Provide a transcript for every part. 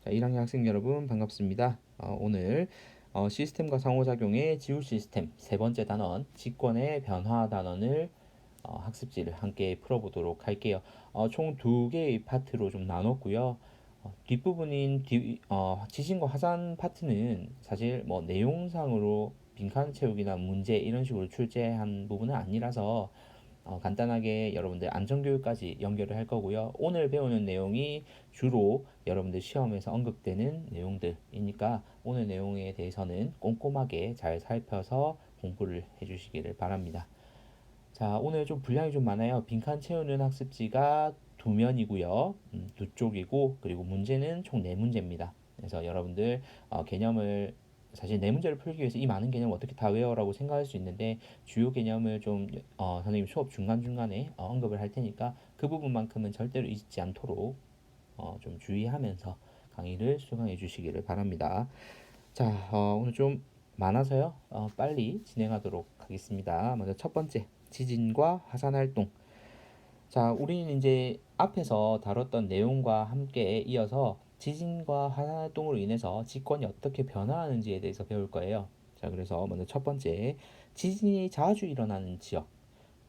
자, 1학년 학생 여러분 반갑습니다. 오늘 시스템과 상호작용의 지울 시스템 세 번째 단원 직권의 변화 단원을 학습지를 함께 풀어보도록 할게요. 총 두 개의 파트로 좀 나눴고요. 뒷부분인 지진과 화산 파트는 사실 뭐 내용상으로 빈칸 채우기나 문제 이런 식으로 출제한 부분은 아니라서 간단하게 여러분들 안전교육까지 연결을 할 거고요. 오늘 배우는 내용이 주로 여러분들 시험에서 언급되는 내용들이니까 오늘 내용에 대해서는 꼼꼼하게 잘 살펴서 공부를 해주시기를 바랍니다. 자, 오늘 좀 분량이 좀 많아요. 빈칸 채우는 학습지가 두 면이고요. 두 쪽이고, 그리고 문제는 총 네 문제입니다. 그래서 여러분들 개념을 사실 네 문제를 풀기 위해서 이 많은 개념을 어떻게 다 외워라고 생각할 수 있는데 주요 개념을 좀 선생님 수업 중간중간에 언급을 할 테니까 그 부분만큼은 절대로 잊지 않도록 좀 주의하면서 강의를 수강해 주시기를 바랍니다. 자, 오늘 좀 많아서요. 빨리 진행하도록 하겠습니다. 먼저 첫 번째, 지진과 화산 활동. 자, 우리는 이제 앞에서 다뤘던 내용과 함께 이어서 지진과 화산 활동으로 인해서 지권이 어떻게 변화하는지에 대해서 배울 거예요. 자, 그래서 먼저 첫 번째, 지진이 자주 일어나는 지역.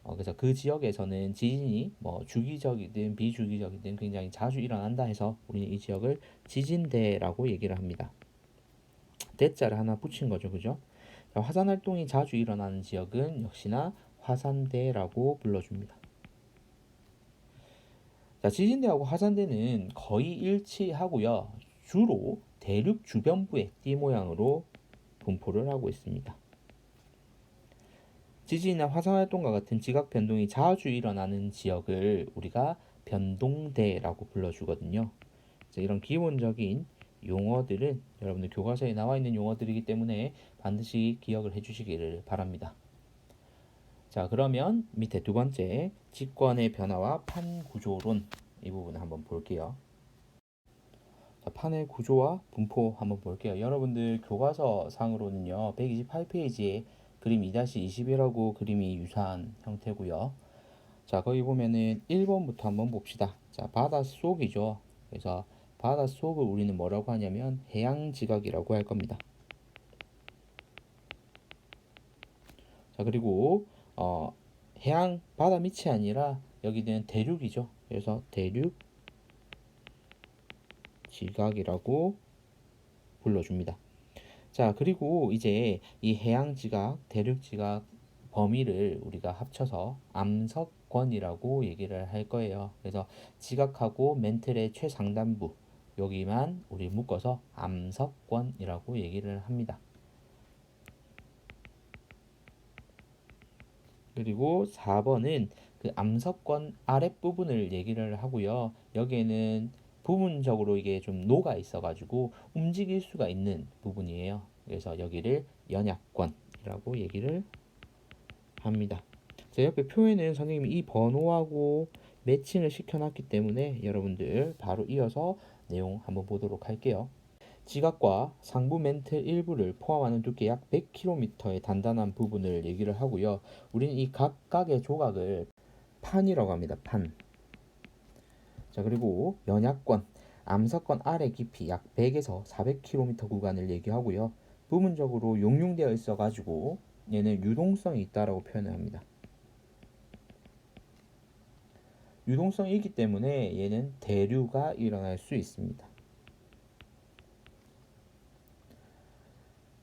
그래서 그 지역에서는 지진이 뭐 주기적이든 비주기적이든 굉장히 자주 일어난다 해서 우리는 이 지역을 지진대라고 얘기를 합니다. 대자를 하나 붙인 거죠, 그죠? 자, 화산 활동이 자주 일어나는 지역은 역시나 화산대라고 불러줍니다. 자, 지진대하고 화산대는 거의 일치하고요. 주로 대륙 주변부의 띠 모양으로 분포를 하고 있습니다. 지진이나 화산 활동과 같은 지각 변동이 자주 일어나는 지역을 우리가 변동대라고 불러주거든요. 그래서 이런 기본적인 용어들은 여러분들 교과서에 나와 있는 용어들이기 때문에 반드시 기억을 해주시기를 바랍니다. 자, 그러면 밑에 두 번째 직권의 변화와 판 구조론 이 부분을 한번 볼게요. 자, 판의 구조와 분포 한번 볼게요. 여러분들 교과서 상으로는요 128페이지에 그림 2-20이라고 그림이 유사한 형태고요. 자, 거기 보면은 1번부터 한번 봅시다. 자, 바닷속이죠. 그래서 바닷속을 우리는 뭐라고 하냐면 해양지각이라고 할 겁니다. 자, 그리고 해양 바다 밑이 아니라 여기는 대륙이죠. 그래서 대륙 지각이라고 불러줍니다. 자, 그리고 이제 이 해양 지각, 대륙 지각 범위를 우리가 합쳐서 암석권이라고 얘기를 할 거예요. 그래서 지각하고 멘틀의 최상단부 여기만 우리 묶어서 암석권이라고 얘기를 합니다. 그리고 4번은 그 암석권 아랫부분을 얘기를 하고요. 여기에는 부분적으로 이게 좀 녹아 있어가지고 움직일 수가 있는 부분이에요. 그래서 여기를 연약권이라고 얘기를 합니다. 자, 옆에 표에는 선생님이 이 번호하고 매칭을 시켜놨기 때문에 여러분들 바로 이어서 내용 한번 보도록 할게요. 지각과 상부 멘틀 일부를 포함하는 두께 약 100km의 단단한 부분을 얘기를 하고요. 우리는 이 각각의 조각을 판이라고 합니다. 판. 자, 그리고 연약권, 암석권 아래 깊이 약 100에서 400km 구간을 얘기하고요. 부분적으로 용융되어 있어가지고 얘는 유동성이 있다라고 표현을 합니다. 유동성이 있기 때문에 얘는 대류가 일어날 수 있습니다.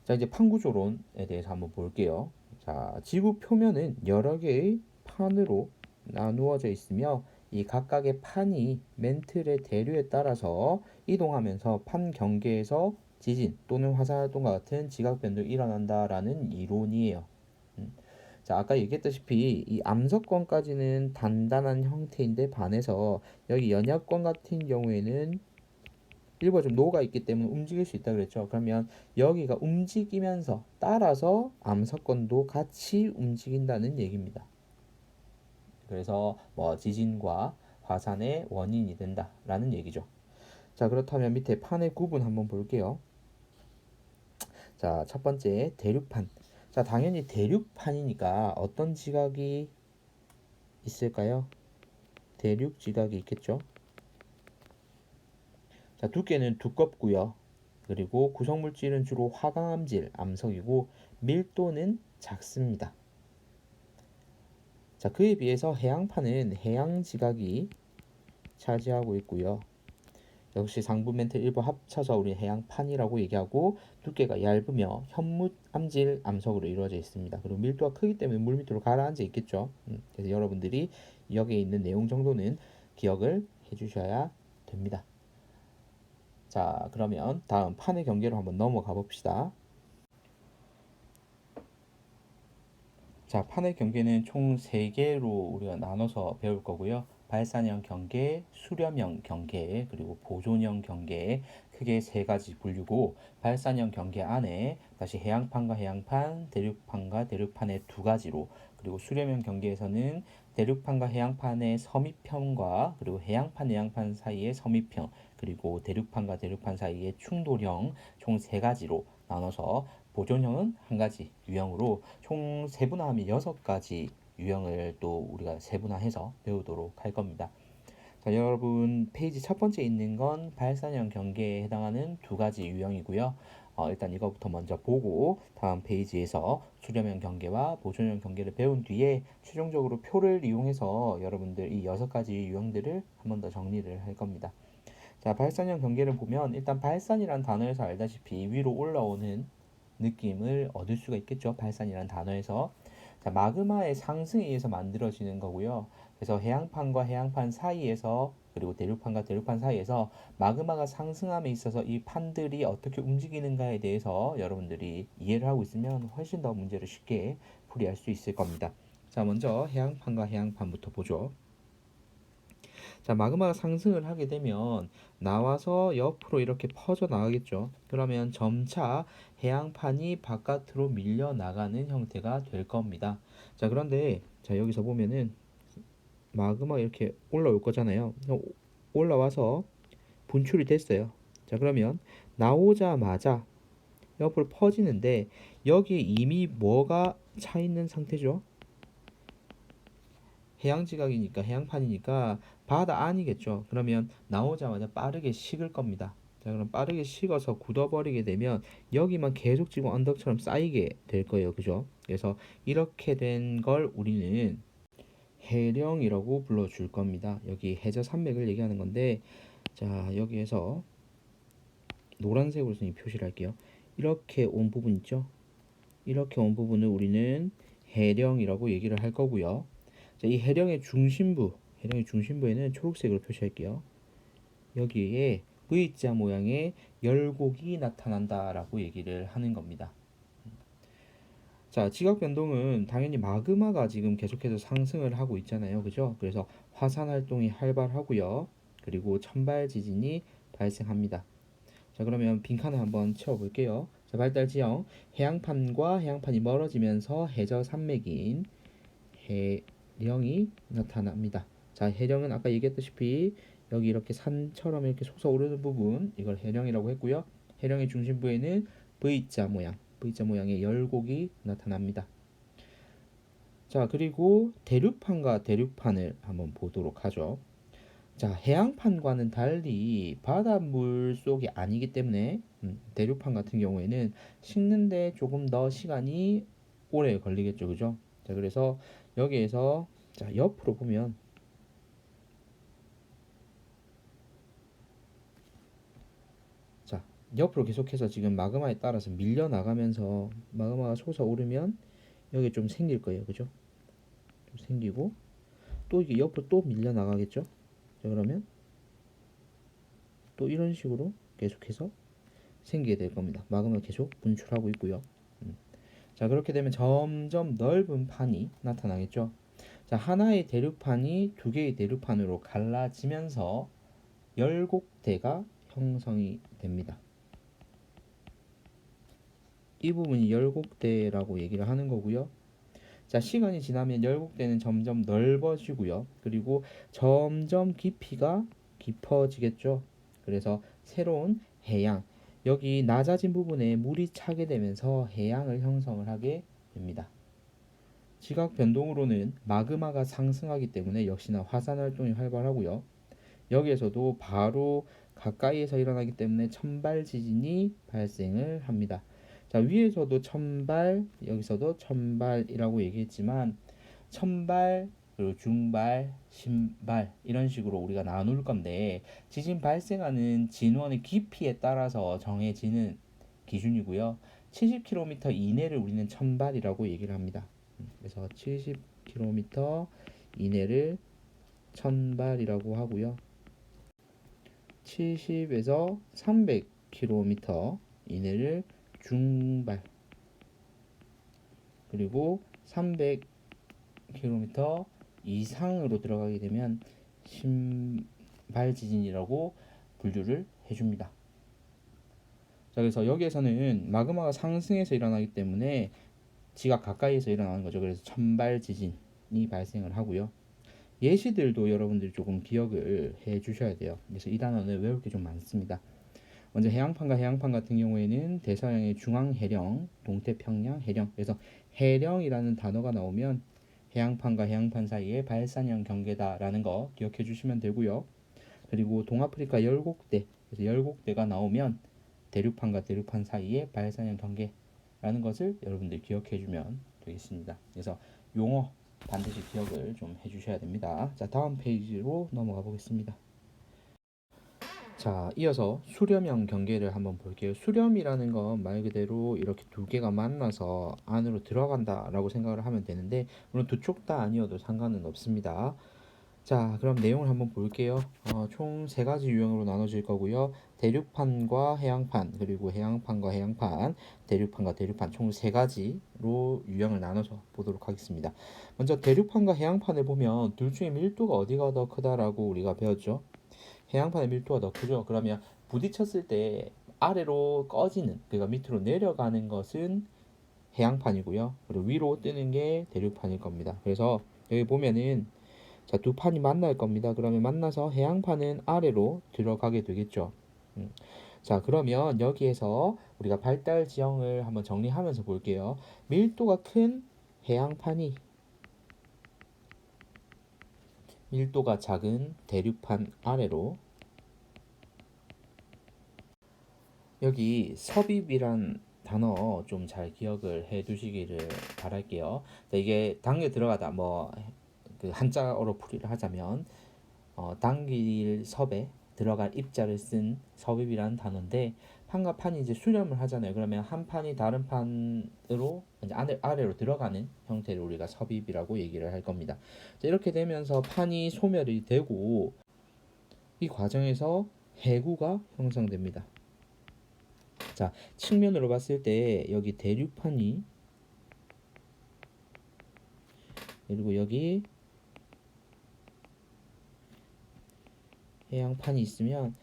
자, 이제 판구조론에 대해서 한번 볼게요. 자, 지구 표면은 여러 개의 판으로 나누어져 있으며 이 각각의 판이 멘틀의 대류에 따라서 이동하면서 판 경계에서 지진 또는 화산 활동과 같은 지각 변동이 일어난다라는 이론이에요. 자, 아까 얘기했다시피 이 암석권까지는 단단한 형태인데 반해서 여기 연약권 같은 경우에는 일부가 좀 녹아 있기 때문에 움직일 수 있다 그랬죠. 그러면 여기가 움직이면서 따라서 암석권도 같이 움직인다는 얘기입니다. 그래서 뭐 지진과 화산의 원인이 된다라는 얘기죠. 자, 그렇다면 밑에 판의 구분 한번 볼게요. 자, 첫 번째 대륙판. 자, 당연히 대륙판이니까 어떤 지각이 있을까요? 대륙 지각이 있겠죠. 자, 두께는 두껍고요. 그리고 구성물질은 주로 화강암질, 암석이고 밀도는 작습니다. 자, 그에 비해서 해양판은 해양지각이 차지하고 있고요. 역시 상부 멘트 일부 합쳐서 우리 해양판이라고 얘기하고 두께가 얇으며 현무 암질 암석으로 이루어져 있습니다. 그리고 밀도가 크기 때문에 물 밑으로 가라앉아 있겠죠. 그래서 여러분들이 여기에 있는 내용 정도는 기억을 해주셔야 됩니다. 자, 그러면 다음 판의 경계로 한번 넘어가 봅시다. 자, 판의 경계는 총 3개로 우리가 나눠서 배울 거고요. 발산형 경계, 수렴형 경계, 그리고 보존형 경계 크게 3가지 분류고 발산형 경계 안에 다시 해양판과 해양판, 대륙판과 대륙판의 2가지로 그리고 수렴형 경계에서는 대륙판과 해양판의 서미평과 그리고 해양판, 해양판 사이의 서미평 그리고 대륙판과 대륙판 사이의 충돌형 총 3가지로 나눠서 보존형은 1가지 유형으로 총 세분화하면 6가지 유형을 또 우리가 세분화해서 배우도록 할 겁니다. 자, 여러분 페이지 첫 번째 있는 건 발산형 경계에 해당하는 2가지 유형이고요. 일단 이거부터 먼저 보고 다음 페이지에서 수렴형 경계와 보존형 경계를 배운 뒤에 최종적으로 표를 이용해서 여러분들 이 6가지 유형들을 한 번 더 정리를 할 겁니다. 자, 발산형 경계를 보면 일단 발산이란 단어에서 알다시피 위로 올라오는 느낌을 얻을 수가 있겠죠. 발산이라는 단어에서. 자, 마그마의 상승에 의해서 만들어지는 거고요. 그래서 해양판과 해양판 사이에서 그리고 대륙판과 대륙판 사이에서 마그마가 상승함에 있어서 이 판들이 어떻게 움직이는가에 대해서 여러분들이 이해를 하고 있으면 훨씬 더 문제를 쉽게 풀이할 수 있을 겁니다. 자, 먼저 해양판과 해양판부터 보죠. 자, 마그마가 상승을 하게 되면 나와서 옆으로 이렇게 퍼져 나가겠죠. 그러면 점차 해양판이 바깥으로 밀려 나가는 형태가 될 겁니다. 자, 그런데 자, 여기서 보면은 마그마 이렇게 올라올 거잖아요. 올라와서 분출이 됐어요. 자, 그러면 나오자마자 옆으로 퍼지는데 여기에 이미 뭐가 차 있는 상태죠? 해양지각이니까 해양판이니까 바다 안이겠죠. 그러면 나오자마자 빠르게 식을 겁니다. 자, 그럼 빠르게 식어서 굳어버리게 되면 여기만 계속 지금 언덕처럼 쌓이게 될 거예요. 그죠? 그래서 이렇게 된 걸 우리는 해령이라고 불러줄 겁니다. 여기 해저 산맥을 얘기하는 건데, 자, 여기에서 노란색으로 선생님 표시를 할게요. 이렇게 온 부분 있죠? 이렇게 온 부분을 우리는 해령이라고 얘기를 할 거고요. 자, 이 해령의 중심부에는 초록색으로 표시할게요. 여기에 V자 모양의 열곡이 나타난다라고 얘기를 하는 겁니다. 자, 지각 변동은 당연히 마그마가 지금 계속해서 상승을 하고 있잖아요. 그죠? 그래서 화산 활동이 활발하고요. 그리고 천발 지진이 발생합니다. 자, 그러면 빈칸을 한번 채워볼게요. 자, 발달 지형, 해양판과 해양판이 멀어지면서 해저 산맥인 해령이 나타납니다. 자, 해령은 아까 얘기했다시피 여기 이렇게 산처럼 이렇게 솟아오르는 부분, 이걸 해령이라고 했고요. 해령의 중심부에는 V자 모양의 열곡이 나타납니다. 자, 그리고 대륙판과 대륙판을 한번 보도록 하죠. 자, 해양판과는 달리 바닷물 속이 아니기 때문에 대륙판 같은 경우에는 식는데 조금 더 시간이 오래 걸리겠죠. 그죠? 자, 그래서 여기에서 자, 옆으로 보면 자, 옆으로 계속해서 지금 마그마에 따라서 밀려 나가면서 마그마가 솟아오르면 여기 좀 생길 거예요. 그죠? 좀 생기고 또 이게 옆으로 또 밀려 나가겠죠? 자, 그러면 또 이런 식으로 계속해서 생기게 될 겁니다. 마그마 계속 분출하고 있고요. 자, 그렇게 되면 점점 넓은 판이 나타나겠죠. 자, 하나의 대륙판이 두 개의 대륙판으로 갈라지면서 열곡대가 형성이 됩니다. 이 부분이 열곡대라고 얘기를 하는 거고요. 자, 시간이 지나면 열곡대는 점점 넓어지고요. 그리고 점점 깊이가 깊어지겠죠. 그래서 새로운 해양, 여기 낮아진 부분에 물이 차게 되면서 해양을 형성을 하게 됩니다. 지각 변동으로는 마그마가 상승하기 때문에 역시나 화산 활동이 활발하고요. 여기에서도 바로 가까이에서 일어나기 때문에 천발 지진이 발생을 합니다. 자, 위에서도 천발, 여기서도 천발이라고 얘기했지만 천발, 그리고 중발, 신발 이런 식으로 우리가 나눌 건데 지진 발생하는 진원의 깊이에 따라서 정해지는 기준이고요. 70km 이내를 우리는 천발이라고 얘기를 합니다. 그래서 70km 이내를 천발이라고 하고요. 70에서 300km 이내를 중발, 그리고 300km 이상으로 들어가게 되면 신발 지진이라고 분류를 해줍니다. 자, 그래서 여기에서는 마그마가 상승해서 일어나기 때문에 지가 가까이에서 일어나는 거죠. 그래서 천발 지진이 발생을 하고요. 예시들도 여러분들이 조금 기억을 해 주셔야 돼요. 그래서 이 단어는 외울 게 좀 많습니다. 먼저 해양판과 해양판 같은 경우에는 대서양의 중앙해령, 동태평양 해령. 그래서 해령이라는 단어가 나오면 해양판과 해양판 사이의 발산형 경계다라는 거 기억해 주시면 되고요. 그리고 동아프리카 열곡대, 그래서 열곡대가 나오면 대륙판과 대륙판 사이의 발산형 경계라는 것을 여러분들 기억해 주면 되겠습니다. 그래서 용어 반드시 기억을 좀 해주셔야 됩니다. 자, 다음 페이지로 넘어가 보겠습니다. 자, 이어서 수렴형 경계를 한번 볼게요. 수렴이라는 건 말 그대로 이렇게 두 개가 만나서 안으로 들어간다라고 생각을 하면 되는데 물론 두 쪽 다 아니어도 상관은 없습니다. 자, 그럼 내용을 한번 볼게요. 총 세 가지 유형으로 나눠질 거고요. 대륙판과 해양판, 그리고 해양판과 해양판, 대륙판과 대륙판 총 세 가지로 유형을 나눠서 보도록 하겠습니다. 먼저 대륙판과 해양판을 보면 둘 중에 밀도가 어디가 더 크다라고 우리가 배웠죠? 해양판의 밀도가 더 크죠. 그러면 부딪혔을 때 아래로 꺼지는, 그러니까 밑으로 내려가는 것은 해양판이고요. 그리고 위로 뜨는 게 대륙판일 겁니다. 그래서 여기 보면은 자, 두 판이 만날 겁니다. 그러면 만나서 해양판은 아래로 들어가게 되겠죠. 자, 그러면 여기에서 우리가 발달 지형을 한번 정리하면서 볼게요. 밀도가 큰 해양판이 밀도가 작은 대륙판 아래로, 여기 섭입이란 단어 좀 잘 기억을 해 두시기를 바랄게요. 자, 이게 당겨 들어가다 뭐 그 한자어로 풀이를 하자면 당길 섭에 들어갈 입자를 쓴 섭입이라는 단어인데 판과 판이 이제 수렴을 하잖아요. 그러면 한 판이 다른 판으로 이제 아래로 들어가는 형태를 우리가 섭입이라고 얘기를 할 겁니다. 자, 이렇게 되면서 판이 소멸이 되고 이 과정에서 해구가 형성됩니다. 자, 측면으로 봤을 때 여기 대륙판이, 그리고 여기 해양판이 있으면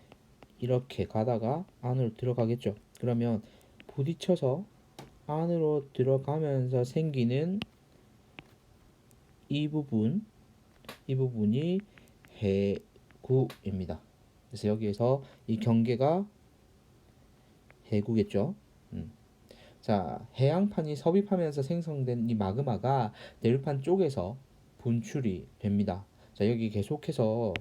이렇게 가다가 안으로 들어가겠죠. 그러면 부딪혀서 안으로 들어가면서 생기는 이 부분이 해구입니다. 그래서 여기에서 이 경계가 해구겠죠. 자, 해양판이 섭입하면서 생성된 이 마그마가 대륙판 쪽에서 분출이 됩니다. 자, 여기 계속해서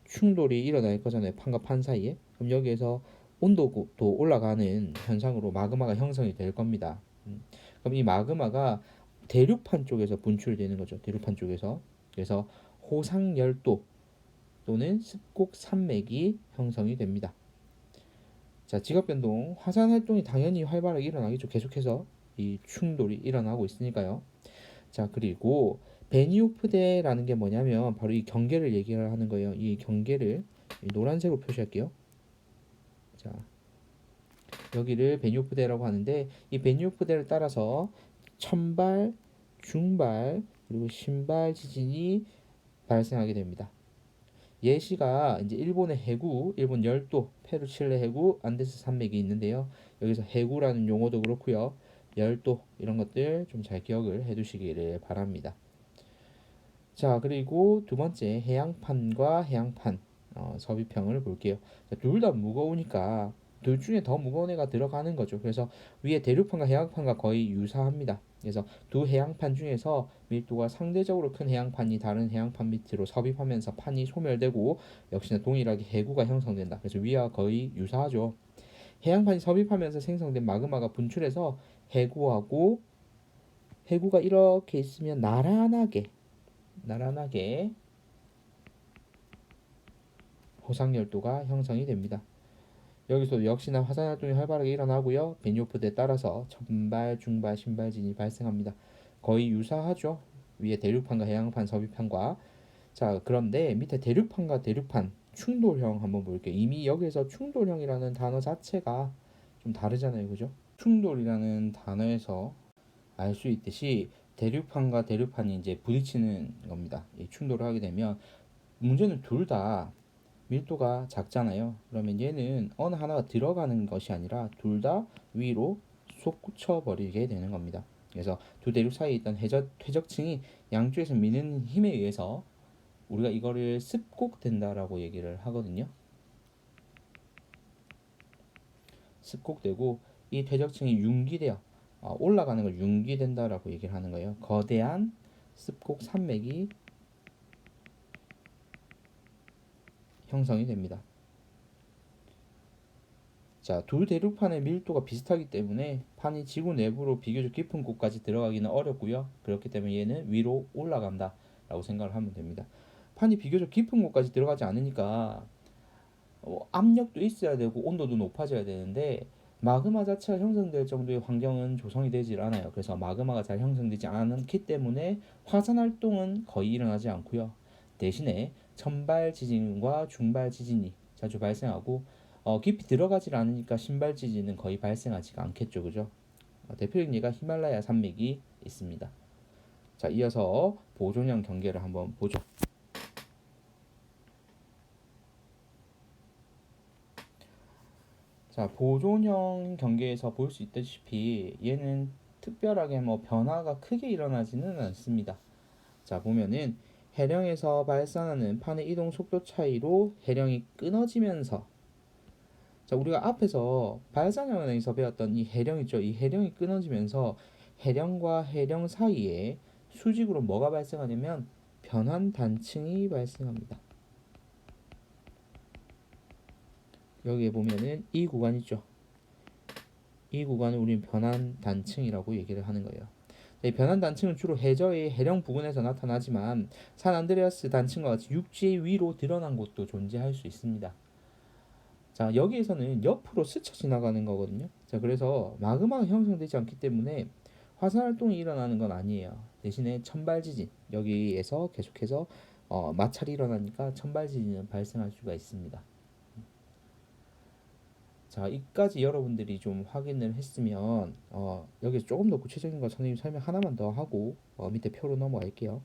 충돌이 일어날 거잖아요. 판과 판 사이에. 그럼 여기에서 온도도 올라가는 현상으로 마그마가 형성이 될 겁니다. 그럼 이 마그마가 대륙판 쪽에서 분출되는 거죠. 대륙판 쪽에서. 그래서 호상열도 또는 습곡 산맥이 형성이 됩니다. 자, 지각변동, 화산 활동이 당연히 활발하게 일어나겠죠. 계속해서 이 충돌이 일어나고 있으니까요. 자, 그리고 베니오프데라는 게 뭐냐면 바로 이 경계를 얘기를 하는 거예요. 이 경계를 노란색으로 표시할게요. 자, 여기를 베니오프데라고 하는데 이 베니오프데를 따라서 천발, 중발, 그리고 신발 지진이 발생하게 됩니다. 예시가 이제 일본의 해구, 일본 열도, 페루 칠레 해구, 안데스 산맥이 있는데요. 여기서 해구라는 용어도 그렇고요. 열도 이런 것들 좀 잘 기억을 해두시기를 바랍니다. 자, 그리고 두 번째 해양판과 해양판 섭입형을 볼게요. 둘 다 무거우니까 둘 중에 더 무거운 애가 들어가는 거죠. 그래서 위에 대륙판과 해양판과 거의 유사합니다. 그래서 두 해양판 중에서 밀도가 상대적으로 큰 해양판이 다른 해양판 밑으로 섭입하면서 판이 소멸되고 역시나 동일하게 해구가 형성된다. 그래서 위와 거의 유사하죠. 해양판이 섭입하면서 생성된 마그마가 분출해서 해구하고 해구가 이렇게 있으면 나란하게 호상열도가 형성이 됩니다. 여기서 역시나 화산활동이 활발하게 일어나고요. 베니오프드에 따라서 천발, 중발, 신발진이 발생합니다. 거의 유사하죠. 위에 대륙판과 해양판, 섭입판과. 자, 그런데 밑에 대륙판과 대륙판 충돌형 한번 볼게요. 이미 여기서 충돌형이라는 단어 자체가 좀 다르잖아요. 그죠? 충돌이라는 단어에서 알 수 있듯이 대륙판과 대륙판이 이제 부딪히는 겁니다. 이 충돌을 하게 되면 문제는 둘 다 밀도가 작잖아요. 그러면 얘는 어느 하나가 들어가는 것이 아니라 둘 다 위로 솟구쳐 버리게 되는 겁니다. 그래서 두 대륙 사이에 있던 퇴적층이 양쪽에서 미는 힘에 의해서 우리가 이거를 습곡된다라고 얘기를 하거든요. 습곡되고 이 퇴적층이 융기돼요. 올라가는 걸 융기된다라고 얘기를 하는 거예요. 거대한 습곡 산맥이 형성이 됩니다. 자, 두 대륙판의 밀도가 비슷하기 때문에 판이 지구 내부로 비교적 깊은 곳까지 들어가기는 어렵고요. 그렇기 때문에 얘는 위로 올라간다 라고 생각을 하면 됩니다. 판이 비교적 깊은 곳까지 들어가지 않으니까 압력도 있어야 되고 온도도 높아져야 되는데 마그마 자체가 형성될 정도의 환경은 조성이 되질 않아요. 그래서 마그마가 잘 형성되지 않기 때문에 화산 활동은 거의 일어나지 않고요. 대신에 천발 지진과 중발 지진이 자주 발생하고 깊이 들어가질 않으니까 신발 지진은 거의 발생하지가 않겠죠, 그죠? 대표적인 예가 히말라야 산맥이 있습니다. 자, 이어서 보존형 경계를 한번 보죠. 자, 보존형 경계에서 볼 수 있다시피 얘는 특별하게 뭐 변화가 크게 일어나지는 않습니다. 자, 보면은 해령에서 발산하는 판의 이동 속도 차이로 해령이 끊어지면서 자, 우리가 앞에서 발산형에서 배웠던 이 해령 있죠? 이 해령이 끊어지면서 해령과 해령 사이에 수직으로 뭐가 발생하냐면 변환 단층이 발생합니다. 여기에 보면은 이 구간 있죠? 이 구간을 우리는 변환 단층이라고 얘기를 하는 거예요. 이 변환 단층은 주로 해저의 해령 부근에서 나타나지만 산 안드레아스 단층과 같이 육지 위로 드러난 곳도 존재할 수 있습니다. 자, 여기에서는 옆으로 스쳐 지나가는 거거든요. 자, 그래서 마그마가 형성되지 않기 때문에 화산 활동이 일어나는 건 아니에요. 대신에 천발 지진 여기에서 계속해서 마찰이 일어나니까 천발 지진은 발생할 수가 있습니다. 자, 이까지 여러분들이 좀 확인을 했으면 여기서 조금 더 구체적인 거 선생님 설명 하나만 더 하고 밑에 표로 넘어갈게요.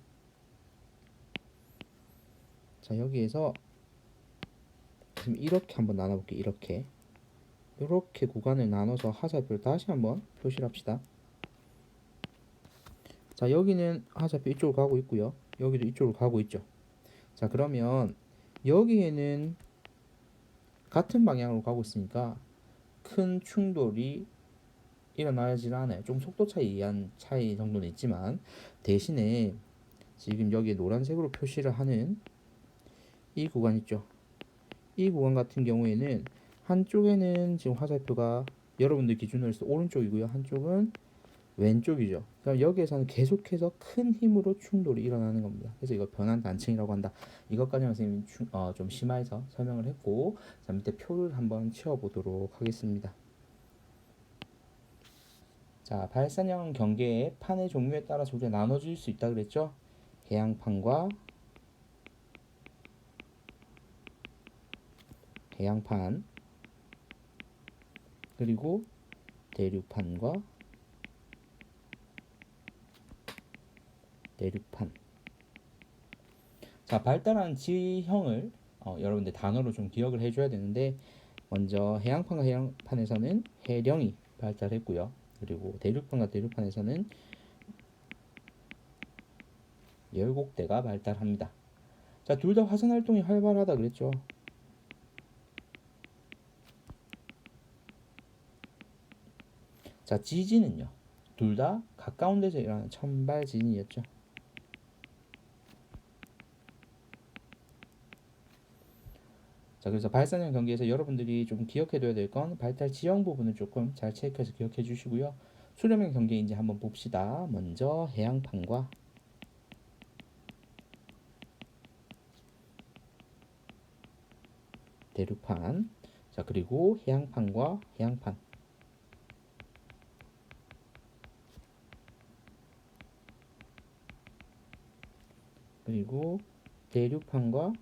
자, 여기에서 지금 이렇게 한번 나눠볼게요. 이렇게 구간을 나눠서 하사표를 다시 한번 표시를 합시다. 자, 여기는 하사표 이쪽으로 가고 있고요. 여기도 이쪽으로 가고 있죠. 자, 그러면 여기에는 같은 방향으로 가고 있으니까 큰 충돌이 일어나지는 않아요. 좀 속도 차이에 의한 차이 정도는 있지만 대신에 지금 여기에 노란색으로 표시를 하는 이 구간 있죠. 이 구간 같은 경우에는 한쪽에는 지금 화살표가 여러분들 기준으로 해서 오른쪽이고요. 한쪽은 왼쪽이죠. 그럼 여기에서는 계속해서 큰 힘으로 충돌이 일어나는 겁니다. 그래서 이거 변환 단층이라고 한다. 이것까지 선생님이 좀 심화해서 설명을 했고, 자, 밑에 표를 한번 치워보도록 하겠습니다. 자, 발산형 경계의 판의 종류에 따라서 우리가 나눠질 수 있다 그랬죠? 해양판과 해양판, 그리고 대륙판과 대륙판. 자, 발달한 지형을 여러분들 단어로 좀 기억을 해줘야 되는데, 먼저 해양판과 해양판에서는 해령이 발달했고요. 그리고 대륙판과 대륙판에서는 열곡대가 발달합니다. 자, 둘 다 화산 활동이 활발하다 그랬죠. 자, 지진은요. 둘 다 가까운 데서 일어나는 천발 지진이었죠. 자, 그래서 발산형 경기에서 여러분들이 좀 기억해둬야 될 건 발달 지형 부분을 조금 잘 체크해서 기억해 주시고요. 수렴형 경기 이제 한번 봅시다. 먼저 해양판과 대륙판, 자, 그리고 해양판과 해양판, 그리고 대륙판과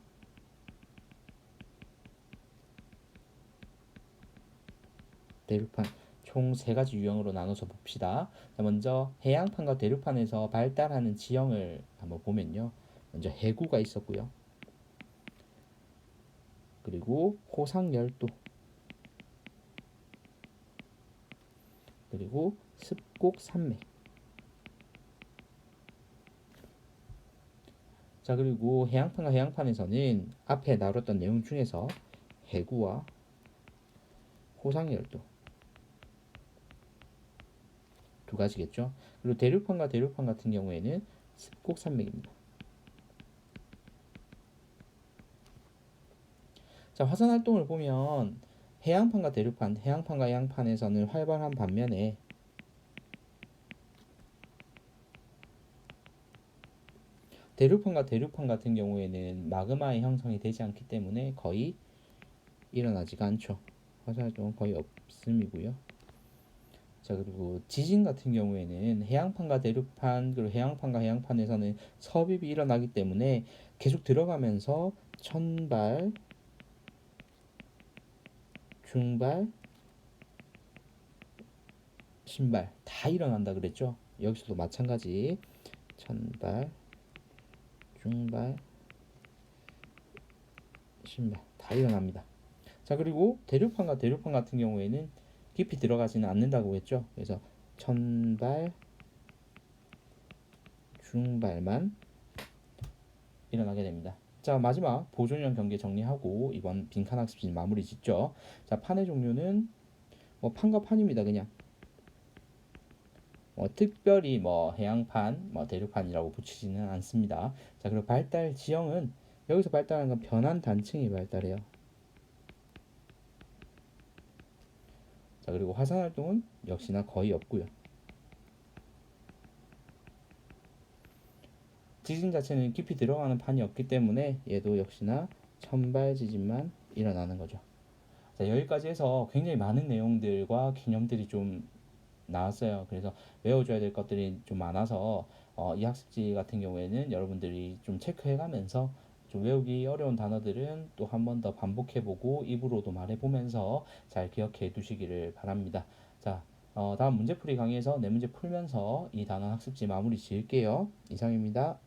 대륙판, 총 세 가지 유형으로 나눠서 봅시다. 자, 먼저 해양판과 대륙판에서 발달하는 지형을 한번 보면요. 먼저 해구가 있었고요. 그리고 호상열도, 그리고 습곡산맥. 자, 그리고 해양판과 해양판에서는 앞에 나눴던 내용 중에서 해구와 호상열도 두 가지겠죠. 그리고 대륙판과 대륙판 같은 경우에는 습곡산맥입니다. 자, 화산 활동을 보면 해양판과 대륙판, 해양판과 해양판에서는 활발한 반면에 대륙판과 대륙판 같은 경우에는 마그마의 형성이 되지 않기 때문에 거의 일어나지가 않죠. 화산 활동은 거의 없음이고요. 자, 그리고 지진 같은 경우에는 해양판과 대륙판, 그리고 해양판과 해양판에서는 섭입이 일어나기 때문에 계속 들어가면서 천발, 중발, 신발 다 일어난다 그랬죠. 여기서도 마찬가지. 천발, 중발, 신발 다 일어납니다. 자, 그리고 대륙판과 대륙판 같은 경우에는 깊이 들어가지는 않는다고 했죠. 그래서 천발, 중발만 일어나게 됩니다. 자, 마지막 보존형 경계 정리하고 이번 빈칸 학습지 마무리 짓죠. 자, 판의 종류는 뭐 판과 판입니다. 그냥 특별히 뭐 해양판, 뭐 대륙판이라고 붙이지는 않습니다. 자, 그리고 발달 지형은 여기서 발달하는 건 변환 단층이 발달해요. 자, 그리고 화산 활동은 역시나 거의 없고요. 지진 자체는 깊이 들어가는 판이 없기 때문에 얘도 역시나 천발 지진만 일어나는 거죠. 자, 여기까지 해서 굉장히 많은 내용들과 개념들이 좀 나왔어요. 그래서 외워줘야 될 것들이 좀 많아서 이 학습지 같은 경우에는 여러분들이 좀 체크해가면서 좀 외우기 어려운 단어들은 또 한 번 더 반복해보고 입으로도 말해보면서 잘 기억해 두시기를 바랍니다. 자, 다음 문제풀이 강의에서 네 문제 풀면서 이 단어 학습지 마무리 지을게요. 이상입니다.